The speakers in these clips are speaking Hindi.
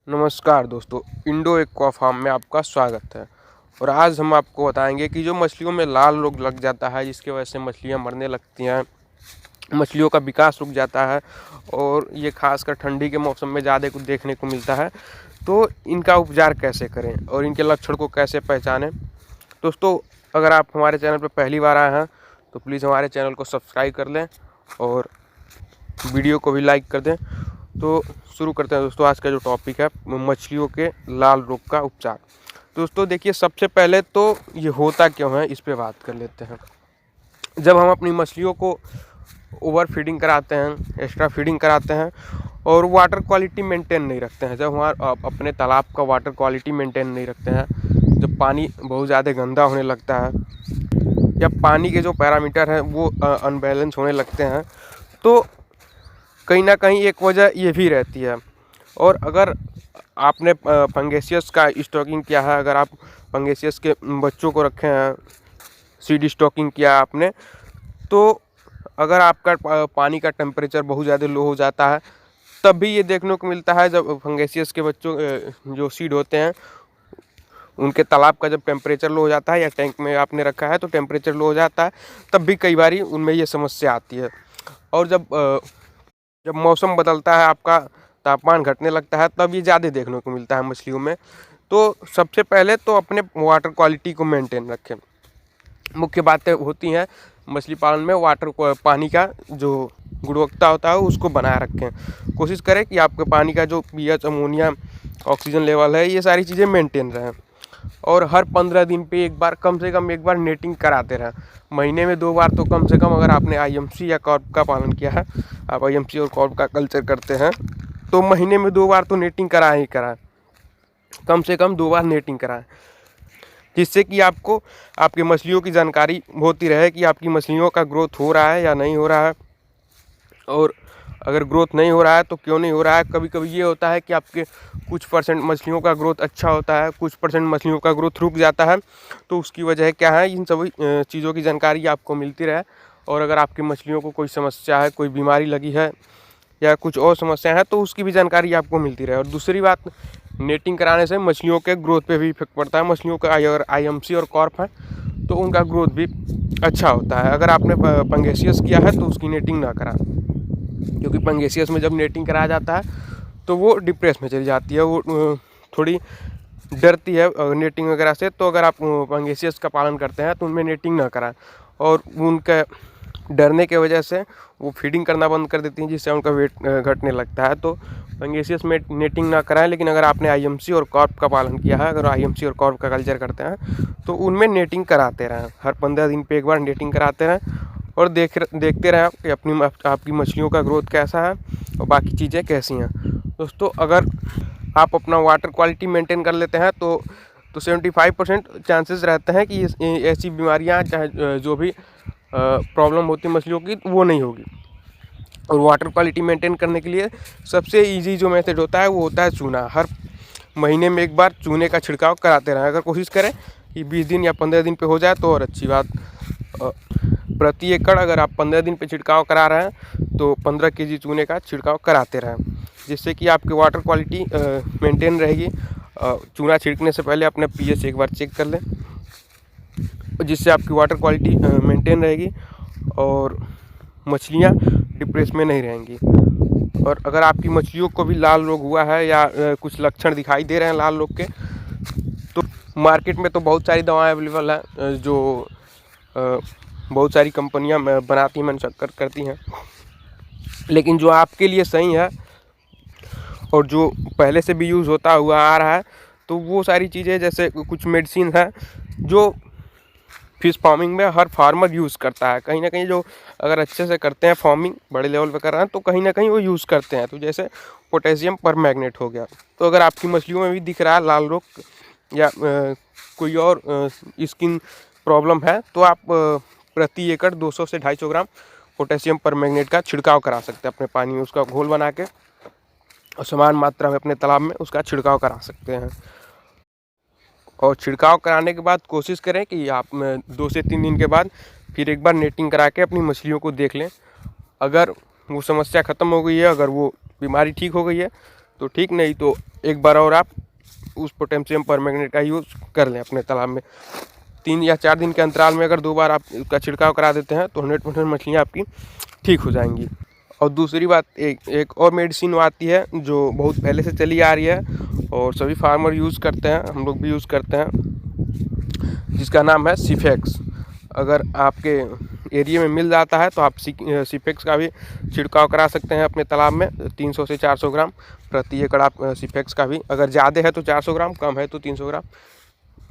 नमस्कार दोस्तों, इंडो एक्वा फार्म में आपका स्वागत है। और आज हम आपको बताएंगे कि जो मछलियों में लाल रोग लग जाता है, जिसकी वजह से मछलियां मरने लगती हैं, मछलियों का विकास रुक जाता है और ये खासकर ठंडी के मौसम में ज़्यादा कुछ देखने को मिलता है। तो इनका उपचार कैसे करें और इनके लक्षण को कैसे पहचानें। दोस्तों, अगर आप हमारे चैनल पर पहली बार आए हैं तो प्लीज़ हमारे चैनल को सब्सक्राइब कर लें और वीडियो को भी लाइक कर दें। तो शुरू करते हैं दोस्तों, आज का जो टॉपिक है मछलियों के लाल रोग का उपचार। दोस्तों देखिए, सबसे पहले तो ये होता क्यों है इस पे बात कर लेते हैं। जब हम अपनी मछलियों को ओवर फीडिंग कराते हैं, एक्स्ट्रा फीडिंग कराते हैं और वाटर क्वालिटी मेंटेन नहीं रखते हैं, जब हमारे अपने तालाब का वाटर क्वालिटी मेंटेन नहीं रखते हैं, जब पानी बहुत ज़्यादा गंदा होने लगता है या पानी के जो पैरामीटर हैं वो अनबैलेंस होने लगते हैं, तो कहीं ना कहीं एक वजह ये भी रहती है। और अगर आपने फंगेसियस का स्टॉकिंग किया है, अगर आप फंगेसियस के बच्चों को रखे हैं, सीड स्टॉकिंग किया आपने, तो अगर आपका पानी का टेम्परेचर बहुत ज़्यादा लो हो जाता है, तब भी ये देखने को मिलता है। जब फंगेसियस के बच्चों जो सीड होते हैं, उनके तालाब का जब टेम्परेचर लो हो जाता है या टैंक में आपने रखा है तो टेम्परेचर लो हो जाता है, तब भी कई बार उनमें ये समस्या आती है। और जब मौसम बदलता है, आपका तापमान घटने लगता है, तब ये ज़्यादा देखने को मिलता है मछलियों में। तो सबसे पहले तो अपने वाटर क्वालिटी को मेंटेन रखें। मुख्य बातें होती हैं मछली पालन में, पानी का जो गुणवत्ता होता है उसको बनाए रखें। कोशिश करें कि आपके पानी का जो पीएच, अमोनिया, ऑक्सीजन लेवल है, ये सारी चीज़ें मेंटेन रहें। और हर 15 दिन पे एक बार, कम से कम एक बार नेटिंग कराते रहें। महीने में 2 बार तो कम से कम, अगर आपने आईएमसी या कॉर्प का पालन किया है, आप आईएमसी और कॉर्प का कल्चर करते हैं, तो महीने में 2 बार तो नेटिंग कराएं ही कराएं। कम से कम 2 बार नेटिंग कराएं, जिससे कि आपको आपकी मछलियों की जानकारी होती रहे कि आपकी मछलियों का ग्रोथ हो रहा है या नहीं हो रहा है। और अगर ग्रोथ नहीं हो रहा है तो क्यों नहीं हो रहा है। कभी कभी ये होता है कि आपके कुछ परसेंट मछलियों का ग्रोथ अच्छा होता है, कुछ परसेंट मछलियों का ग्रोथ रुक जाता है। तो उसकी वजह क्या है, इन सभी चीज़ों की जानकारी आपको मिलती रहे। और अगर आपकी मछलियों को कोई समस्या है, कोई बीमारी लगी है या कुछ और समस्या है, तो उसकी भी जानकारी आपको मिलती रहे। और दूसरी बात, नेटिंग कराने से मछलियों के ग्रोथ पे भी इफेक्ट पड़ता है। मछलियों का अगर आईएमसी और कॉर्प है तो उनका ग्रोथ भी अच्छा होता है। अगर आपने पंगेसियस किया है तो उसकी नेटिंग ना करा, क्योंकि पंगेसियस में जब नेटिंग कराया जाता है तो वो डिप्रेस में चली जाती है, वो थोड़ी डरती है नेटिंग वगैरह से। तो अगर आप पंगेसियस का पालन करते हैं तो उनमें नेटिंग ना कराएं, और उनका डरने के वजह से वो फीडिंग करना बंद कर देती हैं, जिससे उनका वेट घटने लगता है। तो पंगेसियस में नेटिंग ना कराएं। लेकिन अगर आपने आईएमसी और कॉर्प का पालन किया है, अगर आईएमसी और कॉर्प का कल्चर करते हैं, तो उनमें नेटिंग कराते रहें। हर 15 दिन पे एक बार नेटिंग कराते रहें और देखते रहें कि आपकी मछलियों का ग्रोथ कैसा है और बाकी चीज़ें कैसी हैं। दोस्तों, अगर आप अपना वाटर क्वालिटी मेंटेन कर लेते हैं तो 75% चांसेस रहते हैं कि ऐसी बीमारियां, चाहे जो भी प्रॉब्लम होती है मछलियों की, वो नहीं होगी। और वाटर क्वालिटी मेंटेन करने के लिए सबसे इजी जो मेथड होता है वो होता है चूना। हर महीने में एक बार चूने का छिड़काव कराते रहें। अगर कोशिश करें कि 20 दिन या 15 दिन पे हो जाए तो और अच्छी बात। प्रति एकड़ अगर आप 15 दिन पे छिड़काव करा रहे हैं तो 15 केजी चूने का छिड़काव कराते रहें, जिससे कि आपकी वाटर क्वालिटी मेंटेन रहेगी। चूना छिड़कने से पहले अपने पीएच एक बार चेक कर लें, जिससे आपकी वाटर क्वालिटी मेंटेन रहेगी और मछलियाँ डिप्रेस में नहीं रहेंगी। और अगर आपकी मछलियों को भी लाल रोग हुआ है या कुछ लक्षण दिखाई दे रहे हैं लाल रोग के, तो मार्केट में तो बहुत सारी दवाएं अवेलेबल हैं, जो बहुत सारी कंपनियां बनाती हैं, मैन्युफैक्चर करती हैं। लेकिन जो आपके लिए सही है और जो पहले से भी यूज़ होता हुआ आ रहा है, तो वो सारी चीज़ें, जैसे कुछ मेडिसिन है जो फिश फार्मिंग में हर फार्मर यूज़ करता है। कहीं ना कहीं जो अगर अच्छे से करते हैं, फार्मिंग बड़े लेवल पे कर रहे हैं, तो कहीं ना कहीं वो यूज़ करते हैं। तो जैसे पोटेशियम परमैंगनेट हो गया। तो अगर आपकी मछलियों में भी दिख रहा है लाल रोग या कोई और स्किन प्रॉब्लम है, तो आप प्रति एकड़ 200 से 250 ग्राम पोटेशियम परमैंगनेट का छिड़काव करा सकते हैं। अपने पानी में उसका घोल बना के और समान मात्रा में अपने तालाब में उसका छिड़काव करा सकते हैं। और छिड़काव कराने के बाद कोशिश करें कि आप 2 से 3 दिन के बाद फिर एक बार नेटिंग करा के अपनी मछलियों को देख लें। अगर वो समस्या ख़त्म हो गई है, अगर वो बीमारी ठीक हो गई है तो ठीक, नहीं तो एक बार और आप उस पोटेशियम परमैंगनेट का यूज़ कर लें अपने तालाब में। 3 या 4 दिन के अंतराल में अगर 2 बार आप इसका छिड़काव करा देते हैं तो 100% मछलियाँ आपकी ठीक हो जाएंगी। और दूसरी बात, एक और मेडिसिन आती है जो बहुत पहले से चली आ रही है और सभी फार्मर यूज़ करते हैं, हम लोग भी यूज़ करते हैं, जिसका नाम है सिफेक्स। अगर आपके एरिया में मिल जाता है तो आप सिफेक्स का भी छिड़काव करा सकते हैं अपने तालाब में। 300 से 400 ग्राम प्रति एकड़ आप सिफेक्स का भी, अगर ज़्यादा है तो 400 ग्राम, कम है तो 300 ग्राम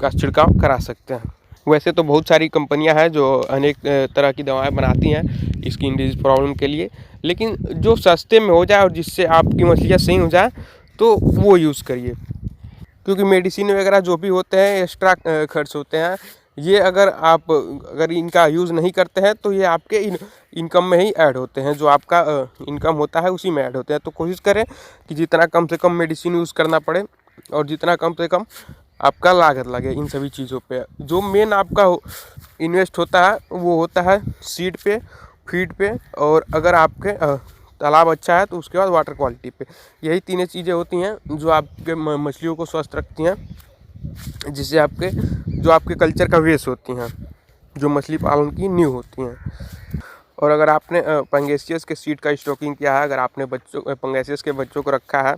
का छिड़काव करा सकते हैं। वैसे तो बहुत सारी कंपनियां हैं जो अनेक तरह की दवाएं बनाती हैं स्किन डिजीज प्रॉब्लम के लिए, लेकिन जो सस्ते में हो जाए और जिससे आपकी मछलियाँ सही हो जाए तो वो यूज़ करिए, क्योंकि मेडिसिन वगैरह जो भी होते हैं एक्स्ट्रा खर्च होते हैं। ये अगर इनका यूज़ नहीं करते हैं तो ये आपके इनकम में ही ऐड होते हैं, जो आपका इनकम होता है उसी में ऐड होते हैं। तो कोशिश करें कि जितना कम से कम मेडिसिन यूज़ करना पड़े और जितना कम से कम आपका लागत लगे इन सभी चीज़ों पे। जो मेन आपका इन्वेस्ट होता है वो होता है सीड पे, फीड पे, और अगर आपके तालाब अच्छा है तो उसके बाद वाटर क्वालिटी पे। यही तीनों चीज़ें होती हैं जो आपके मछलियों को स्वस्थ रखती हैं, जिससे जो आपके कल्चर का वेस्ट होती हैं, जो मछली पालन की नींव होती हैं। और अगर आपने पंगेसियस के सीड का स्टॉकिंग किया है, अगर आपने पंगेसियस के बच्चों को रखा है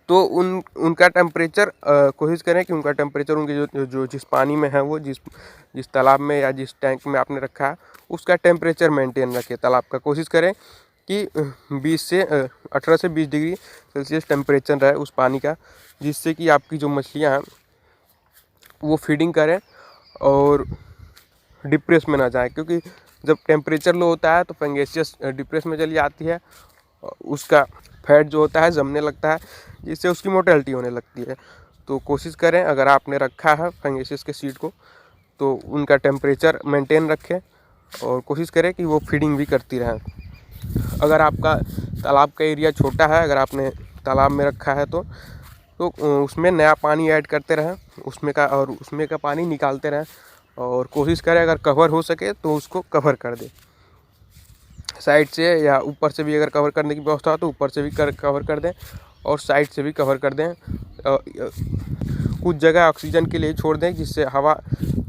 तो उनका टेम्परेचर कोशिश करें कि उनका टेम्परेचर उनके जो जिस पानी में है, वो जिस तालाब में या जिस टैंक में आपने रखा है उसका टेम्परेचर मेंटेन रखें तालाब का। कोशिश करें कि 18 से 20 डिग्री सेल्सियस टेम्परेचर रहे उस पानी का, जिससे कि आपकी जो मछलियाँ हैं वो फीडिंग करें और डिप्रेस में ना जाए। क्योंकि जब टेम्परेचर लो होता है तो फंगेसियस डिप्रेस में चली जाती है, उसका फैट जो होता है जमने लगता है, जिससे उसकी मोर्टेलिटी होने लगती है। तो कोशिश करें अगर आपने रखा है फंगेसियस के सीड को तो उनका टेम्परेचर मेंटेन रखें और कोशिश करें कि वो फीडिंग भी करती रहें। अगर आपका तालाब का एरिया छोटा है, अगर आपने तालाब में रखा है तो उसमें नया पानी ऐड करते रहें, उसमें का पानी निकालते रहें, और कोशिश करें अगर कवर हो सके तो उसको कवर कर दें साइड से या ऊपर से भी। अगर कवर करने की व्यवस्था हो तो ऊपर से भी कवर कर दें और साइड से भी कवर कर दें। कुछ जगह ऑक्सीजन के लिए छोड़ दें, जिससे हवा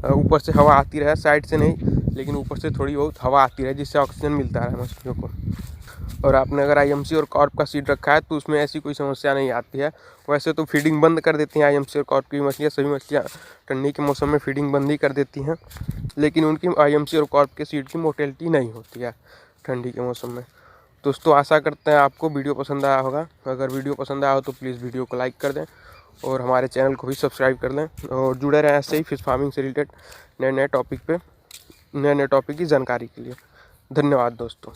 ऊपर से हवा आती रहे, साइड से नहीं लेकिन ऊपर से थोड़ी बहुत हवा आती रहे, जिससे ऑक्सीजन मिलता रहे मछलियों को। और आपने अगर IMC और कॉर्प का सीड रखा है तो उसमें ऐसी कोई समस्या नहीं आती है। वैसे तो फीडिंग बंद कर देती हैं IMC और कॉर्प की मछलियाँ, सभी मछलियाँ ठंडी के मौसम में फीडिंग बंद ही कर देती हैं, लेकिन उनकी IMC और कॉर्प के सीड की मोर्टेलिटी नहीं होती है ठंडी के मौसम में। दोस्तों आशा करते हैं आपको वीडियो पसंद आया होगा। अगर वीडियो पसंद आया हो तो प्लीज़ वीडियो को लाइक कर दें और हमारे चैनल को भी सब्सक्राइब कर लें, और जुड़े रहें ऐसे ही फिश फार्मिंग से रिलेटेड नए नए टॉपिक की जानकारी के लिए। धन्यवाद दोस्तों।